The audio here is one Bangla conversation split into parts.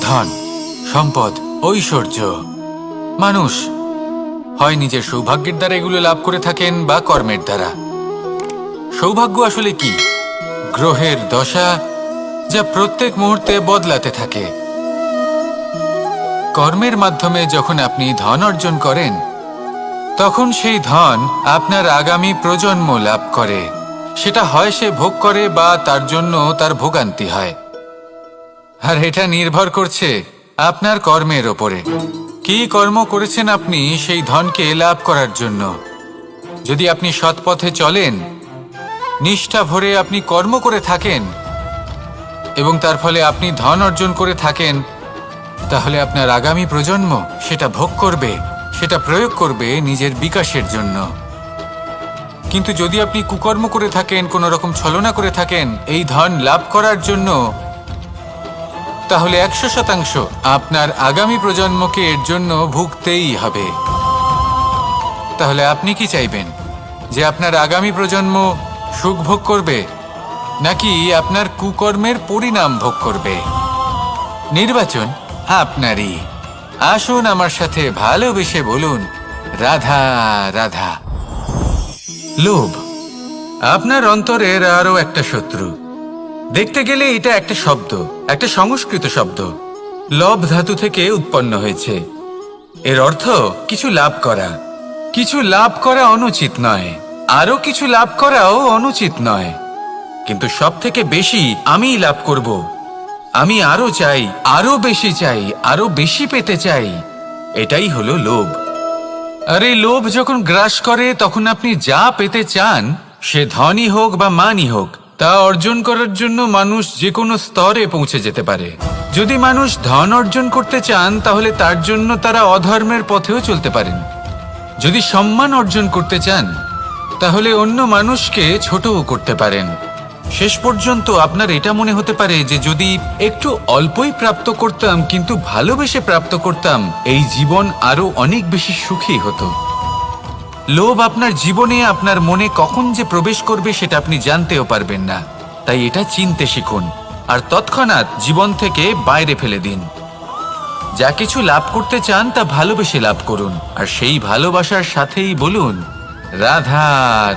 ধন, সম্পদ, ঐশ্বর্য। মানুষ হয় নিজের সৌভাগ্যের দ্বারা এগুলো লাভ করে থাকেন বা কর্মের দ্বারা। সৌভাগ্য আসলে কি? গ্রহের দশা, যা প্রত্যেক মুহূর্তে বদলাতে থাকে। কর্মের মাধ্যমে যখন আপনি ধন অর্জন করেন, তখন সেই ধন আপনার আগামী প্রজন্ম লাভ করে। সেটা হয় সে ভোগ করে বা তার জন্য তার ভোগান্তি হয়। আর এটা নির্ভর করছে আপনার কর্মের ওপরে। কি কর্ম করেছেন আপনি সেই ধনকে লাভ করার জন্য। যদি আপনি সৎ পথে চলেন, নিষ্ঠা ভরে আপনি কর্ম করে থাকেন এবং তার ফলে আপনি ধন অর্জন করে থাকেন, তাহলে আপনার আগামী প্রজন্ম সেটা ভোগ করবে, সেটা প্রয়োগ করবে নিজের বিকাশের জন্য। কিন্তু যদি আপনি কুকর্ম করে থাকেন, কোনো রকম ছলনা করে থাকেন এই ধন লাভ করার জন্য, তাহলে 100% আপনার আগামী প্রজন্মকে এর জন্য ভুগতেই হবে। তাহলে আপনি কি চাইবেন? যে আপনার আগামী প্রজন্ম সুখ ভোগ করবে, নাকি আপনার কুকর্মের পরিণাম ভোগ করবে? নির্বাচন আপনারই। আসুন আমার সাথে ভালোবেসে বলুন, রাধা রাধা। লোভ আপনার অন্তরের আরো একটা শত্রু। দেখতে গেলে এটা একটা শব্দ, একটা সংস্কৃত শব্দ। লব ধাতু থেকে উৎপন্ন হয়েছে। এর অর্থ কিছু লাভ করা। কিছু লাভ করা অনুচিত নয়, আরো কিছু লাভ করাও অনুচিত নয়, কিন্তু সব থেকে বেশি আমিই লাভ করব। আমি আরো চাই, আরো বেশি চাই, আরো বেশি পেতে চাই। এটাই হলো লোভ। আর এই লোভ যখন গ্রাস করে, তখন আপনি যা পেতে চান, সে ধনই হোক বা মানই হোক, তা অর্জন করার জন্য মানুষ যে কোনো স্তরে পৌঁছে যেতে পারে। যদি মানুষ ধন অর্জন করতে চান, তাহলে তার জন্য তারা অধর্মের পথেও চলতে পারেন। যদি সম্মান অর্জন করতে চান, তাহলে অন্য মানুষকে ছোটও করতে পারেন। শেষ পর্যন্ত আপনার এটা মনে হতে পারে যে যদি একটু অল্পই প্রাপ্ত করতাম, কিন্তু ভালোবেসে প্রাপ্ত করতাম, এই জীবন আরো অনেক বেশি সুখী হতো। লোভ আপনার জীবনে, আপনার মনে কখন যে প্রবেশ করবে সেটা আপনি জানতেও পারবেন না। তাই এটা চিনতে শিখুন আর তৎক্ষণাৎ জীবন থেকে বাইরে ফেলে দিন। যা কিছু লাভ করতে চান তা ভালোবেসে লাভ করুন, আর সেই ভালোবাসার সাথেই বলুন, রাধা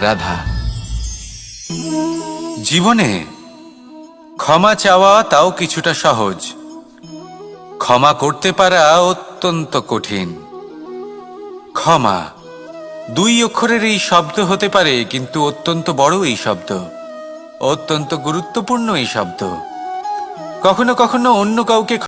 রাধা। জীবনে ক্ষমা চাওয়া তাও কিছুটা সহজ, ক্ষমা করতে পারা অত্যন্ত কঠিন। ক্ষমা 2 অক্ষরের এই শব্দ হতে পারে, কিন্তু অত্যন্ত বড় এই শব্দ, অত্যন্ত গুরুত্বপূর্ণ এই শব্দ। কখনো কখনো অন্য কাউকে